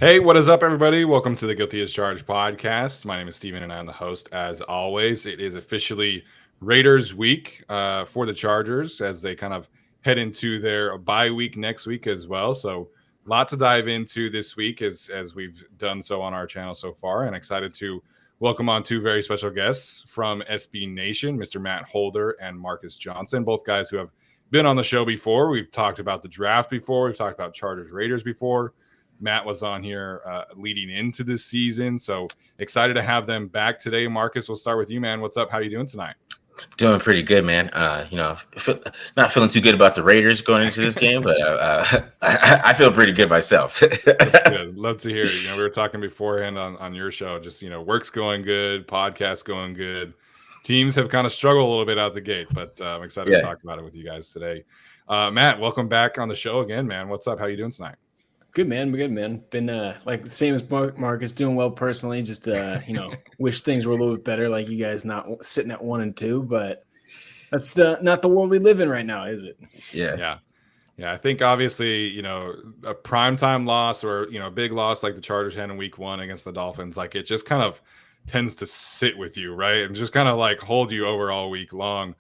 Hey, what is up, everybody? Welcome to the Guilty as Charged podcast. My name is Steven, and I'm the host. As always, it is officially Raiders week for the Chargers as they kind of head into their bye week next week as well. So, a lot to dive into this week as we've done so on our channel so far, and excited to welcome on two very special guests from SB Nation, Mr. Matt Holder and Marcus Johnson, both guys who have been on the show before. We've talked about the draft before. We've talked about Chargers Raiders before. Matt was on here leading into this season. So excited to have them back today. Marcus, we'll start with you, man. What's up? How you doing tonight? Doing pretty good, man. Not feeling too good about the Raiders going into this game, but I feel pretty good myself. That's good. Love to hear it. We were talking beforehand on your show, just, work's going good, podcast going good. Teams have kind of struggled a little bit out the gate, but I'm excited to talk about it with you guys today. Matt, welcome back on the show again, man. What's up? How you doing tonight? Good, man. Good, man. Been like the same as Marcus, doing well personally. Just wish things were a little bit better. Like you guys not sitting at 1-2, but that's not the world we live in right now, is it? Yeah. I think obviously, a primetime loss or a big loss like the Chargers had in Week 1 against the Dolphins, like it just kind of tends to sit with you, right, and just kind of like hold you over all week long.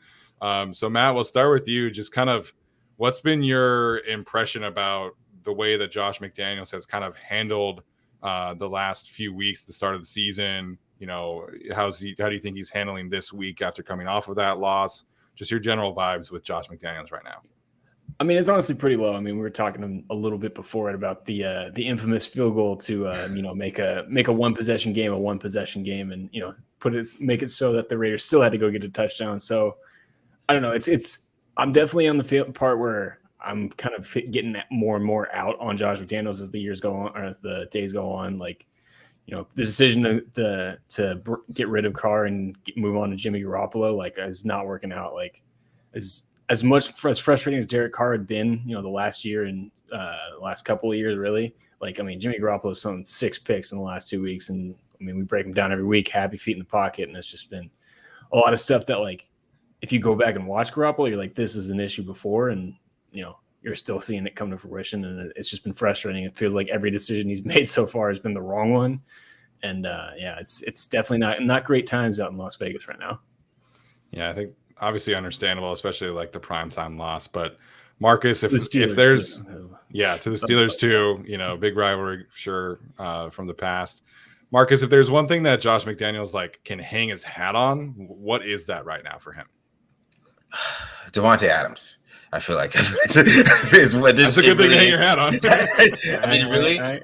So Matt, we'll start with you. Just kind of, what's been your impression about the way that Josh McDaniels has kind of handled the last few weeks, the start of the season? How do you think he's handling this week after coming off of that loss? Just your general vibes with Josh McDaniels right now. I mean, it's honestly pretty low. I mean, we were talking a little bit before about the infamous field goal to make a one possession game a one possession game, and make it so that the Raiders still had to go get a touchdown. So I don't know. It's I'm definitely on the part where I'm kind of getting more and more out on Josh McDaniels as the years go on, or as the days go on. Like, the decision to get rid of Carr and move on to Jimmy Garoppolo, like, is not working out. Like, as much as frustrating as Derek Carr had been, the last year and last couple of years, really. Like, I mean, Jimmy Garoppolo's thrown 6 picks in the last 2 weeks, and I mean, we break him down every week, happy feet in the pocket, and it's just been a lot of stuff that, like, if you go back and watch Garoppolo, you're like, this is an issue before, and you're still seeing it come to fruition, and it's just been frustrating. It feels like every decision he's made so far has been the wrong one, and it's definitely not great times out in Las Vegas right now. Yeah, I think obviously understandable, especially like the primetime loss. But Marcus, if there's to the Steelers too, big rivalry, sure, from the past. Marcus, if there's one thing that Josh McDaniels like can hang his hat on, what is that right now for him? Devonte Adams. I feel like that's a good thing to hang your hat on. I mean, really,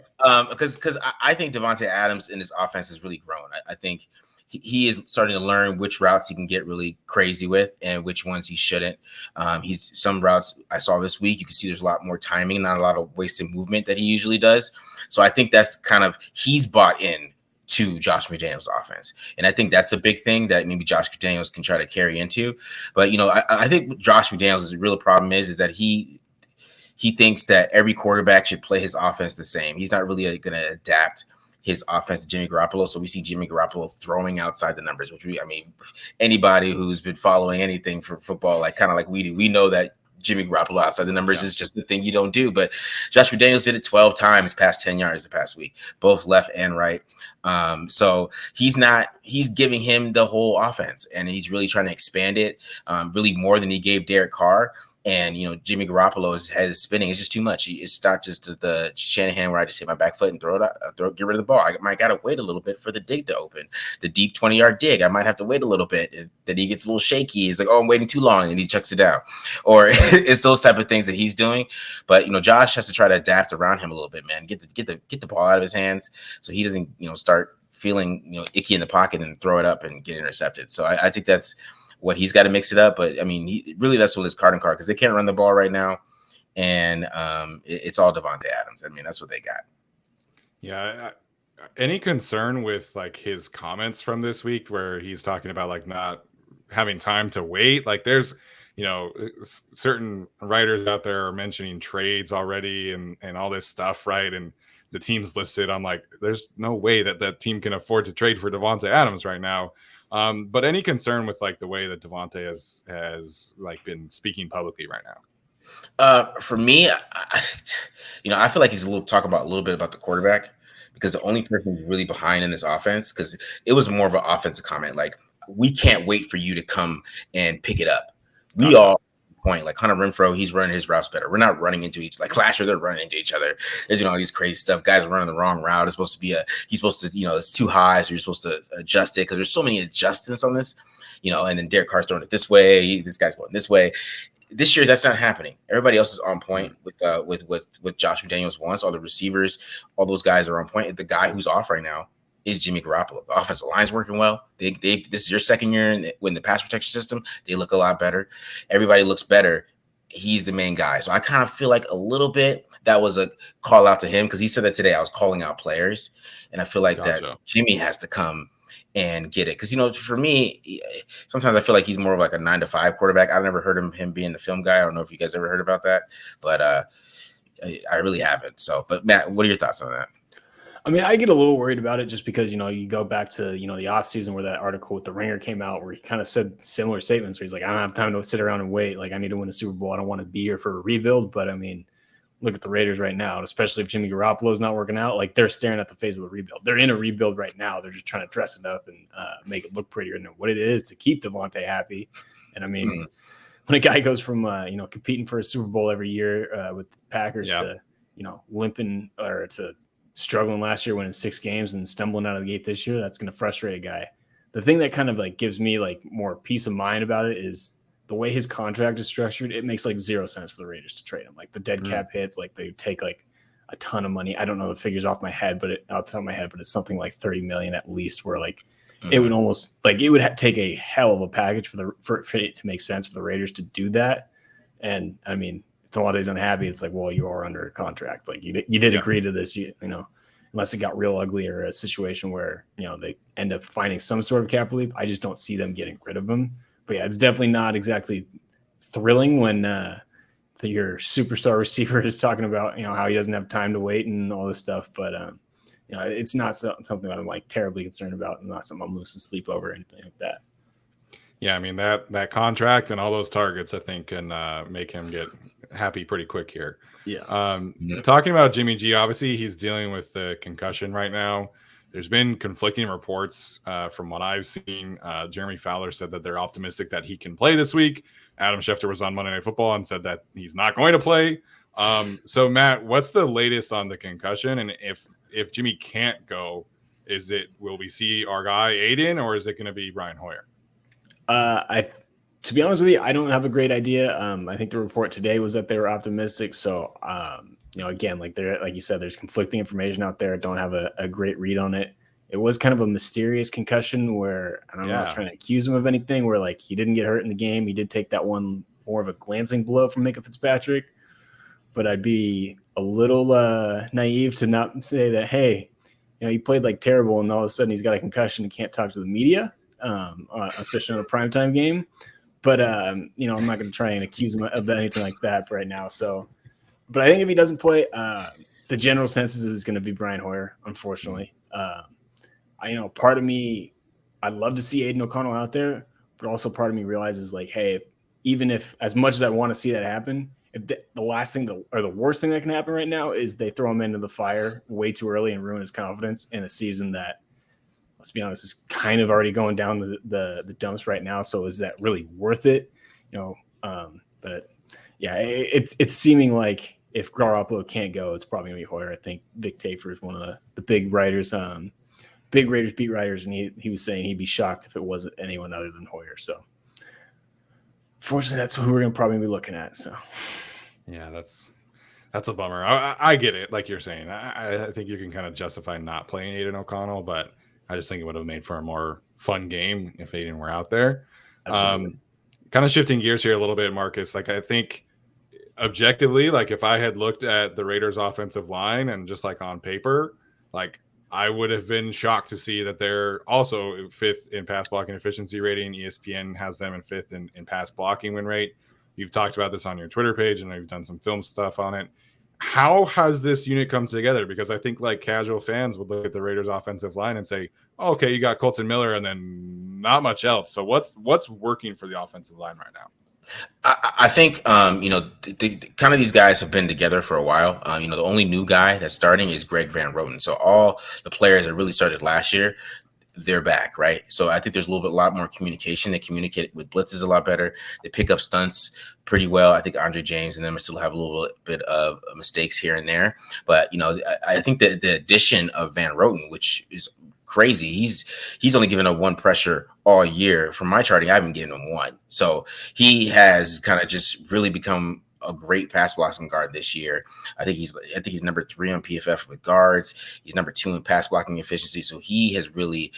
because I think Devonte Adams in his offense has really grown. I think he is starting to learn which routes he can get really crazy with and which ones he shouldn't. Some routes I saw this week, you can see there's a lot more timing, not a lot of wasted movement that he usually does. So I think that's kind of, he's bought in to Josh McDaniels' offense. And I think that's a big thing that maybe Josh McDaniels can try to carry into. But, I think what Josh McDaniels' real problem is that he thinks that every quarterback should play his offense the same. He's not really going to adapt his offense to Jimmy Garoppolo. So we see Jimmy Garoppolo throwing outside the numbers, which anybody who's been following anything for football, like kind of like we do, we know that Jimmy Garoppolo outside the numbers is just the thing you don't do. But Josh McDaniels did it 12 times past 10 yards the past week, both left and right. So he's giving him the whole offense, and he's really trying to expand it really more than he gave Derek Carr. And, Jimmy Garoppolo has spinning. It's just too much. It's not just the Shanahan where I just hit my back foot and get rid of the ball. I might got to wait a little bit for the dig to open. The deep 20-yard dig, I might have to wait a little bit. Then he gets a little shaky. He's like, oh, I'm waiting too long, and he chucks it down. Or it's those type of things that he's doing. But, Josh has to try to adapt around him a little bit, man. Get the ball out of his hands so he doesn't, start feeling, icky in the pocket and throw it up and get intercepted. So I think that's what he's got to mix it up. But I mean, that's what his card because they can't run the ball right now. And it's all Devonte Adams. I mean, that's what they got. Yeah. Any concern with like his comments from this week where he's talking about like not having time to wait? Like there's, certain writers out there are mentioning trades already and all this stuff. Right. And the team's listed. I'm like, there's no way that team can afford to trade for Devonte Adams right now. But any concern with like the way that Devonte has like been speaking publicly right now? For me, I feel like he's talking about a little bit about the quarterback. because the only person who's really behind in this offense, because it was more of an offensive comment, like, we can't wait for you to come and pick it up. We all point, like Hunter Renfrow, he's running his routes better. We're not running into each, like last year they're running into each other. They're doing all these crazy stuff. Guys are running the wrong route. It's supposed to be he's supposed to, it's too high, so you're supposed to adjust it, because there's so many adjustments on this, and then Derek Carr's throwing it this way, this guy's going this way. This year, that's not happening. Everybody else is on point with Josh McDaniels once. All the receivers, all those guys are on point. The guy who's off right now is Jimmy Garoppolo. The offensive line's working well. This is your second year in the pass protection system. They look a lot better. Everybody looks better. He's the main guy. So I kind of feel like a little bit that was a call out to him, because he said that today. I was calling out players, and I feel like that Jimmy has to come and get it. Because, for me, sometimes I feel like he's more of like a 9-to-5 quarterback. I've never heard him being the film guy. I don't know if you guys ever heard about that, but I really haven't. So, but Matt, what are your thoughts on that? I mean, I get a little worried about it just because, you go back to, the offseason where that article with the Ringer came out, where he kind of said similar statements where he's like, I don't have time to sit around and wait. Like, I need to win a Super Bowl. I don't want to be here for a rebuild. But I mean, look at the Raiders right now, and especially if Jimmy Garoppolo is not working out, like, they're staring at the phase of the rebuild. They're in a rebuild right now. They're just trying to dress it up and make it look prettier than what it is to keep Devonte happy. And I mean, when a guy goes from, competing for a Super Bowl every year with the Packers to, limping or to struggling last year, winning 6 games and stumbling out of the gate this year, that's going to frustrate a guy. The thing that kind of like gives me like more peace of mind about it is the way his contract is structured. It makes like 0 sense for the Raiders to trade him. Like the dead cap hits, like they take like a ton of money. I don't know the figures off the top of my head, but it's something like 30 million at least, where like it would almost like it would take a hell of a package for it to make sense for the Raiders to do that. And I mean, if Devontae's unhappy, it's like, well, you are under a contract. Like you did agree to this, unless it got real ugly or a situation where, they end up finding some sort of cap relief. I just don't see them getting rid of him. But yeah, it's definitely not exactly thrilling when your superstar receiver is talking about, how he doesn't have time to wait and all this stuff. But, it's not something that I'm like terribly concerned about, and not something I'm losing sleep over or anything like that. Yeah, I mean, that contract and all those targets, I think, can make him get happy pretty quick here. Yeah. Talking about Jimmy G, obviously he's dealing with the concussion right now. There's been conflicting reports from what I've seen. Jeremy Fowler said that they're optimistic that he can play this week. Adam Schefter was on Monday Night Football and said that he's not going to play. So Matt, what's the latest on the concussion? And if Jimmy can't go, will we see our guy Aiden, or is it going to be Brian Hoyer? To be honest with you, I don't have a great idea. I think the report today was that they were optimistic. So, again, like you said, there's conflicting information out there. Don't have a great read on it. It was kind of a mysterious concussion where I'm not trying to accuse him of anything, where like he didn't get hurt in the game. He did take that one more of a glancing blow from Minka Fitzpatrick, but I'd be a little naive to not say that, hey, he played like terrible and all of a sudden he's got a concussion and can't talk to the media, especially in a primetime game. But, I'm not going to try and accuse him of anything like that right now. So, but I think if he doesn't play, the general census is going to be Brian Hoyer, unfortunately. Part of me, I'd love to see Aiden O'Connell out there, but also part of me realizes like, hey, even if as much as I want to see that happen, if the last thing or the worst thing that can happen right now is they throw him into the fire way too early and ruin his confidence in a season that, let's be honest, is kind of already going down the dumps right now. So is that really worth it? But yeah, it's seeming like if Garoppolo can't go, it's probably gonna be Hoyer. I think Vic Tafer is one of the big writers, big Raiders beat writers, and he was saying he'd be shocked if it wasn't anyone other than Hoyer. So fortunately, that's who we're gonna probably be looking at. So yeah, that's a bummer. I get it, like you're saying. I think you can kind of justify not playing Aiden O'Connell, but I just think it would have made for a more fun game if Aiden were out there. Kind of shifting gears here a little bit, Marcus. Like, I think objectively, like if I had looked at the Raiders offensive line and just like on paper, like I would have been shocked to see that they're also 5th in pass blocking efficiency rating. ESPN has them in 5th in pass blocking win rate. You've talked about this on your Twitter page, and you've done some film stuff on it. How has this unit come together? Because I think like casual fans would look at the Raiders offensive line and say, oh, okay, you got Colton Miller and then not much else. So what's working for the offensive line right now? I think, kind of these guys have been together for a while. The only new guy that's starting is Greg Van Roten. So all the players that really started last year, they're back, right? So I think there's a lot more communication. They communicate with blitzes a lot better. They pick up stunts pretty well. I think Andre James and them still have a little bit of mistakes here and there. But, I think that the addition of Van Roten, which is crazy. He's only given up one pressure all year. From my charting, I haven't given him one. So he has kind of just really become a great pass blocking guard this year. I think he's number 3 on PFF with guards. He's number 2 in pass blocking efficiency. So he has really,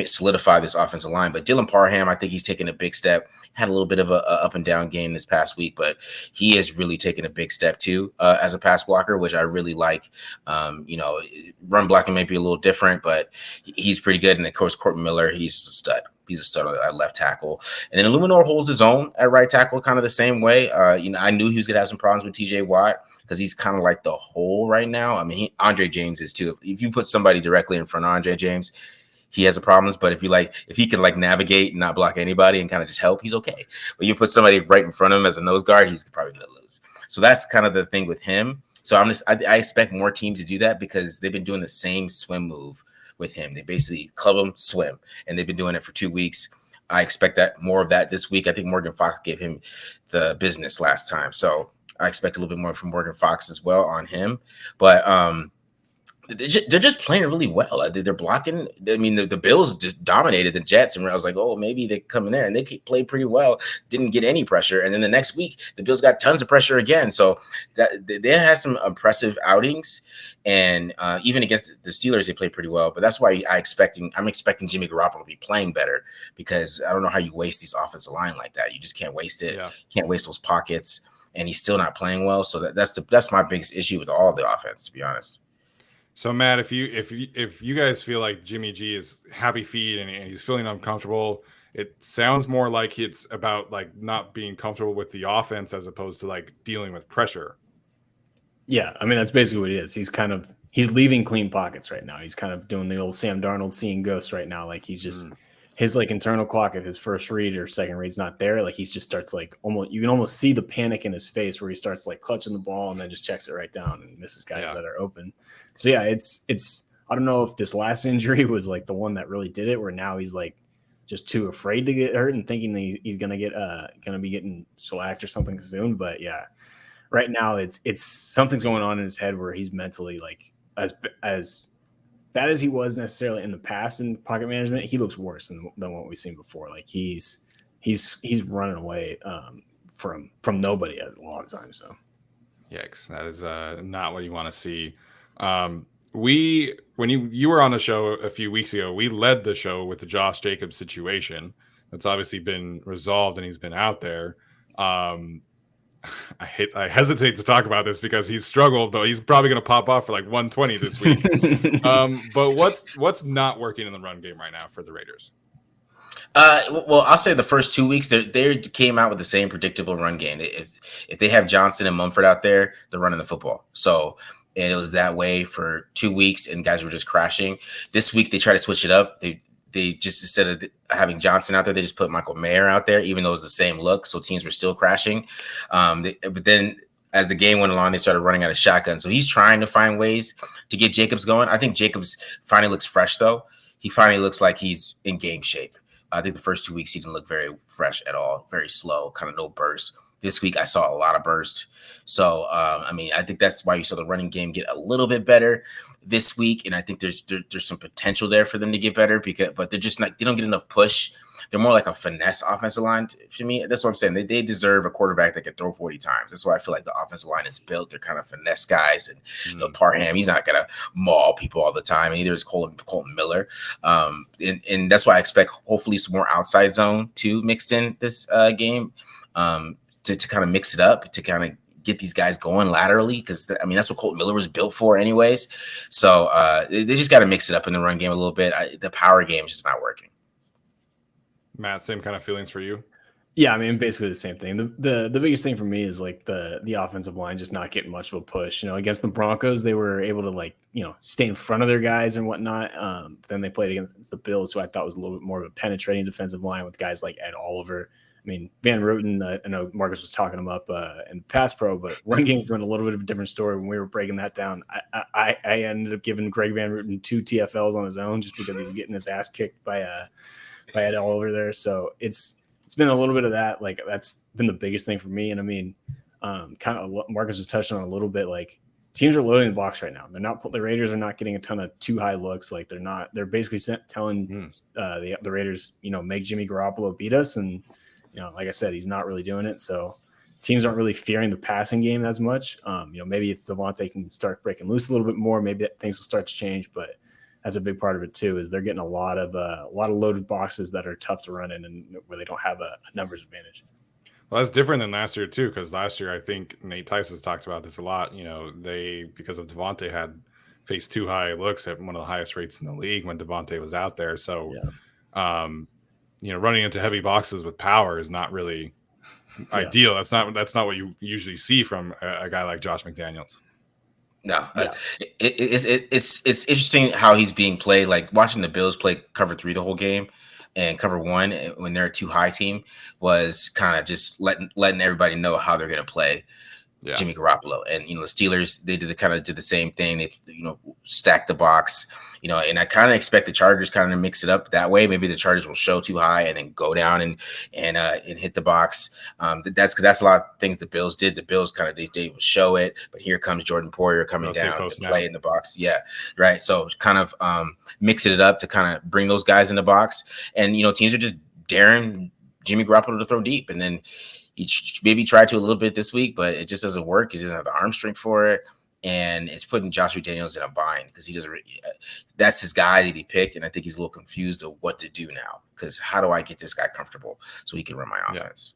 solidified this offensive line. But Dylan Parham, I think he's taken a big step. Had a little bit of a up and down game this past week, but he has really taken a big step too as a pass blocker, which I really like. Run blocking may be a little different, but he's pretty good. And of course, Courtney Miller, he's a stud. He's a stud at left tackle. And then Illuminor holds his own at right tackle, kind of the same way. I knew he was going to have some problems with TJ Watt because he's kind of like the hole right now. I mean, Andre James is too. If you put somebody directly in front of Andre James, he has a problems. But if he can navigate and not block anybody and kind of just help, he's okay. But you put somebody right in front of him as a nose guard, he's probably going to lose. So that's kind of the thing with him. So I expect more teams to do that because they've been doing the same swim move with him. They basically club him, swim, and they've been doing it for 2 weeks. I expect more of that this week. I think Morgan Fox gave him the business last time. So I expect a little bit more from Morgan Fox as well on him. But they're just playing really well. They're blocking. I mean, the Bills just dominated the Jets, and I was like, oh, maybe they come in there, and they played pretty well. Didn't get any pressure, and then the next week the Bills got tons of pressure again. So that they had some impressive outings, and even against the Steelers, they played pretty well. But that's why I'm expecting Jimmy Garoppolo to be playing better because I don't know how you waste these offensive line like that. You just can't waste it. Yeah. Can't waste those pockets, and he's still not playing well. So that's my biggest issue with all the offense, to be honest. So Matt, if you guys feel like Jimmy G is happy feet and he's feeling uncomfortable, it sounds more like it's about not being comfortable with the offense as opposed to dealing with pressure. Yeah, I mean that's basically what it is. He's leaving clean pockets right now. He's kind of doing the old Sam Darnold seeing ghosts right now. He's just his internal clock if his first read or second read's not there, he just starts almost you can almost see the panic in his face where he starts clutching the ball and then just checks it right down and misses guys that are open. So yeah, it's I don't know if this last injury was the one that really did it, where now he's just too afraid to get hurt and thinking he's gonna be getting shellacked or something soon. But yeah, right now it's something's going on in his head where he's mentally as bad as he was necessarily in the past in pocket management, he looks worse than what we've seen before. He's running away from nobody at a long time. So yikes, that is not what you want to see. When you were on the show a few weeks ago, we led the show with the Josh Jacobs situation. That's obviously been resolved and he's been out there. I hesitate to talk about this because he's struggled, but he's probably going to pop off for 120 this week. But what's not working in the run game right now for the Raiders? Well, I'll say the first 2 weeks they came out with the same predictable run game. If they have Johnson and Mumford out there, they're running the football. So. And it was that way for 2 weeks, and guys were just crashing. This week, they try to switch it up. They just, instead of having Johnson out there, they just put Michael Mayer out there, even though it was the same look. So teams were still crashing. But then as the game went along, they started running out of shotgun. So he's trying to find ways to get Jacobs going. I think Jacobs finally looks fresh, though. He finally looks like he's in game shape. I think the first 2 weeks, he didn't look very fresh at all, very slow, kind of no burst. This week, I saw a lot of burst. So, I think that's why you saw the running game get a little bit better this week. And I think there's some potential there for them to get better but they're just they don't get enough push. They're more like a finesse offensive line to me. That's what I'm saying. They deserve a quarterback that can throw 40 times. That's why I feel like the offensive line is built. They're kind of finesse guys. And Parham, he's not going to maul people all the time. And neither is Colton Miller. And that's why I expect hopefully some more outside zone too mixed in this game. To kind of mix it up, to kind of get these guys going laterally, because that's what Colton Miller was built for anyways. So they just got to mix it up in the run game a little bit. The power game is just not working. Matt, same kind of feelings for you? Yeah, basically the same thing. The biggest thing for me is the offensive line just not getting much of a push. Against the Broncos, they were able to stay in front of their guys and whatnot. Then they played against the Bills, who I thought was a little bit more of a penetrating defensive line with guys like Ed Oliver. mean, Van Roten, I know Marcus was talking him up in pass pro, but run game's been a little bit of a different story. When we were breaking that down, I ended up giving Greg Van Roten 2 TFLs on his own just because he was getting his ass kicked by Ed all over there. So it's been a little bit of that. Like, that's been the biggest thing for me. And I mean, kind of what Marcus was touching on a little bit, like, teams are loading the box right now. The Raiders are not getting a ton of too high looks. Like, they're basically telling the Raiders, make Jimmy Garoppolo beat us. And, like I said, he's not really doing it. So teams aren't really fearing the passing game as much. Maybe if Devonte can start breaking loose a little bit more, maybe things will start to change. But that's a big part of it too, is they're getting a lot of loaded boxes that are tough to run in and where they don't have a numbers advantage. Well, that's different than last year too, because last year I think Nate Tyson's talked about this a lot. They, because of Devonte, had faced 2 high looks at one of the highest rates in the league when Devonte was out there. So, running into heavy boxes with power is not really ideal. That's not what you usually see from a guy like Josh McDaniels. No, it's interesting how he's being played. Like, watching the Bills play cover 3 the whole game. And cover 1 when they're a 2 high team was kind of just letting everybody know how they're going to play Jimmy Garoppolo. And the Steelers, they did the same thing. They stacked the box. And I kind of expect the Chargers kind of mix it up that way. Maybe the Chargers will show 2 high and then go down and hit the box. That's a lot of things the Bills did. The Bills kind of they would show it, but here comes Jordan Poyer coming down to play in the box. Yeah, right. So kind of mixing it up to kind of bring those guys in the box. And teams are just daring Jimmy Garoppolo to throw deep, and then he maybe tried to a little bit this week, but it just doesn't work. He doesn't have the arm strength for it. And it's putting Josh McDaniels in a bind because he doesn't. That's his guy that he picked, and I think he's a little confused of what to do now. Because how do I get this guy comfortable so he can run my offense?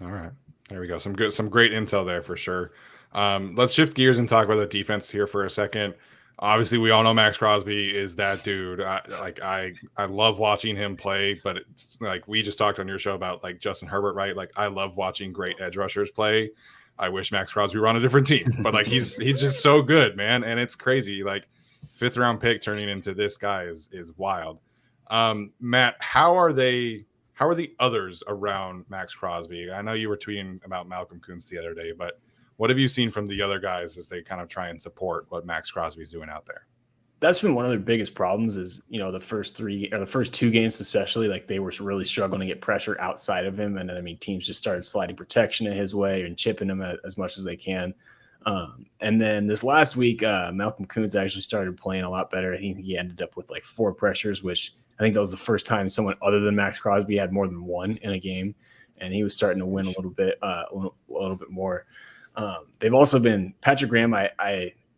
All right, there we go. Some great intel there for sure. Let's shift gears and talk about the defense here for a second. Obviously, we all know Max Crosby is that dude. I love watching him play, but it's like we just talked on your show about like Justin Herbert, right? Like, I love watching great edge rushers play. I wish Max Crosby were on a different team, but like he's just so good, man, and it's crazy. Like, 5th round pick turning into this guy is wild. Matt, how are the others around Max Crosby? I know you were tweeting about Malcolm Kuntz the other day, but what have you seen from the other guys as they kind of try and support what Max Crosby's doing out there? That's been one of their biggest problems is, the first 2 games, especially, like, they were really struggling to get pressure outside of him. And then, I mean, teams just started sliding protection in his way and chipping him as much as they can. And then this last week, Malcolm Kuntz actually started playing a lot better. I think he ended up with like 4 pressures, which I think that was the first time someone other than Max Crosby had more than 1 in a game. And he was starting to win a little bit more. They've also been Patrick Graham.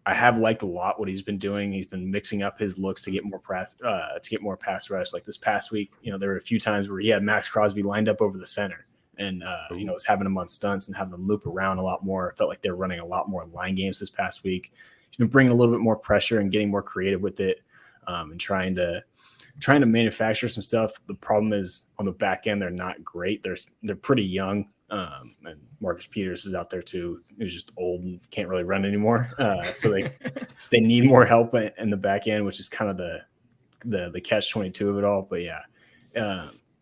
I have liked a lot what he's been doing. He's been mixing up his looks to get more pass rush. Like this past week, there were a few times where he had Max Crosby lined up over the center and, was having him on stunts and having him loop around a lot more. It felt like they're running a lot more line games this past week. He's been bringing a little bit more pressure and getting more creative with it, and trying to manufacture some stuff. The problem is on the back end, they're not great. They're pretty young. And Marcus Peters is out there too, who's just old and can't really run anymore. So they need more help in the back end, which is kind of the catch-22 of it all. But yeah,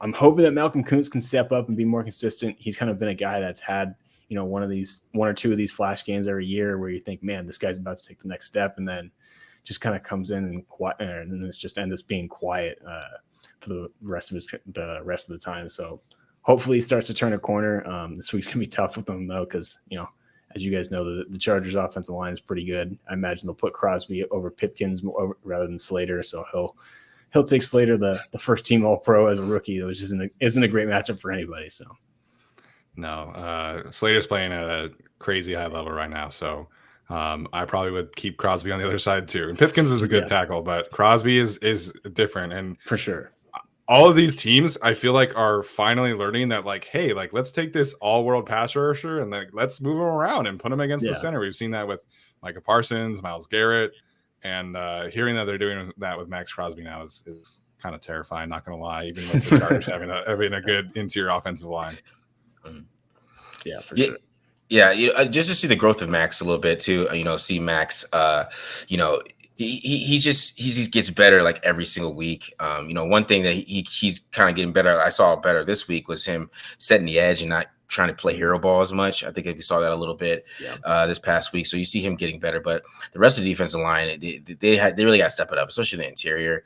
I'm hoping that Malcolm Kuntz can step up and be more consistent. He's kind of been a guy that's had, one or two of these flash games every year where you think, man, this guy's about to take the next step, and then just kind of comes in and quiet, and then it's just ends up being quiet for the rest of the time. So hopefully he starts to turn a corner. This week's going to be tough with them, though, because, as you guys know, the Chargers' offensive line is pretty good. I imagine they'll put Crosby over Pipkins rather than Slater, so he'll take Slater, the first-team All-Pro as a rookie, which isn't a great matchup for anybody. So, no, Slater's playing at a crazy high level right now, so I probably would keep Crosby on the other side too. And Pipkins is a good tackle, but Crosby is different, and for sure. All of these teams, I feel like, are finally learning that, like, hey, like, let's take this all-world pass rusher and like let's move him around and put him against the center. We've seen that with Micah Parsons, Myles Garrett, and hearing that they're doing that with Max Crosby now is kind of terrifying. Not going to lie, even with the Chargers having a good interior offensive line. Yeah, for sure. Yeah, just to see the growth of Max a little bit too. See Max, he just gets better like every single week. One thing that he's kind of getting better. I saw better this week was him setting the edge and not trying to play hero ball as much. I think we saw that a little bit this past week. So you see him getting better, but the rest of the defensive line, they really got to step it up, especially the interior.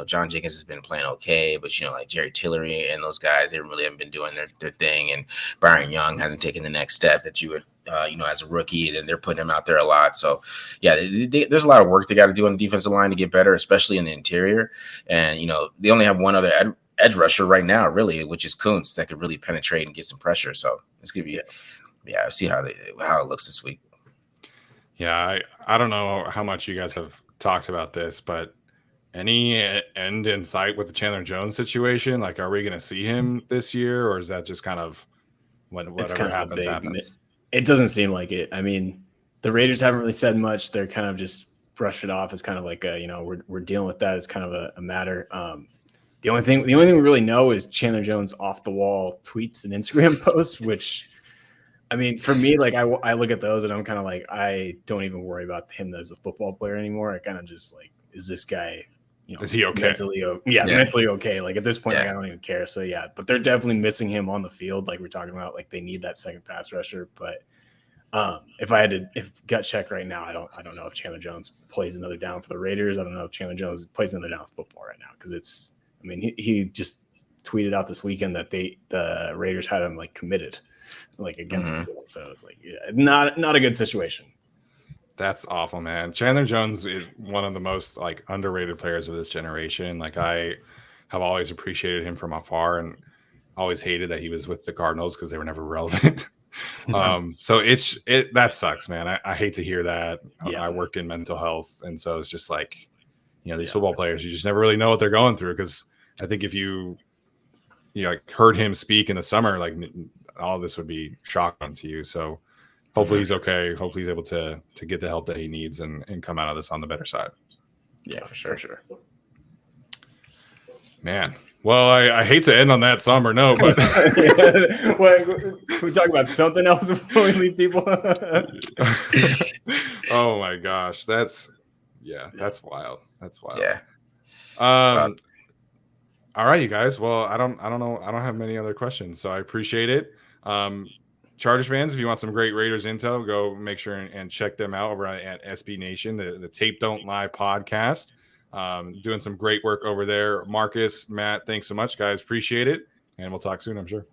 John Jenkins has been playing okay, but like Jerry Tillery and those guys, they really haven't been doing their thing. And Byron Young hasn't taken the next step that you would, as a rookie, and they're putting him out there a lot. So yeah, there's a lot of work they got to do on the defensive line to get better, especially in the interior. And they only have one other edge rusher right now, really, which is Kuntz, that could really penetrate and get some pressure. So it's gonna be, see how it looks this week. Yeah, I don't know how much you guys have talked about this, but any end in sight with the Chandler Jones situation? Like, are we going to see him this year, or is that just kind of whatever happens? It doesn't seem like it. I mean, the Raiders haven't really said much. They're kind of just brushed it off as kind of like we're dealing with that. It's kind of a matter. The only thing we really know is Chandler Jones off the wall tweets and Instagram posts, which, I mean, for me, like I look at those and I'm kind of like, I don't even worry about him as a football player anymore. I kind of just like, is this guy, is he okay? Mentally okay. Like at this point, like, I don't even care. So yeah, but they're definitely missing him on the field. Like we're talking about, like they need that second pass rusher. But if gut check right now, I don't know if Chandler Jones plays another down for the Raiders. I don't know if Chandler Jones plays another down for football right now, because he just tweeted out this weekend that the Raiders had him like committed, like against the field. So it's like not a good situation. That's awful, man. Chandler Jones is one of the most like underrated players of this generation. Like I have always appreciated him from afar and always hated that he was with the Cardinals because they were never relevant. So that sucks, man. I hate to hear that. I work in mental health, and so it's just like, these football players, you just never really know what they're going through. Because I think if you like heard him speak in the summer, like all this would be shocking to you. So hopefully he's okay. Hopefully he's able to get the help that he needs and come out of this on the better side. Yeah, for sure. Man. Well, I hate to end on that somber note, but can we talk about something else before we leave people? Oh my gosh. That's wild. That's wild. Yeah. All right, you guys. Well, I don't know. I don't have many other questions, so I appreciate it. Chargers fans, if you want some great Raiders intel, go make sure and check them out over at SB Nation, the Tape Don't Lie podcast. Doing some great work over there. Marcus, Matt, thanks so much, guys. Appreciate it. And we'll talk soon, I'm sure.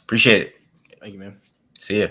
Appreciate it. Thank you, man. See ya.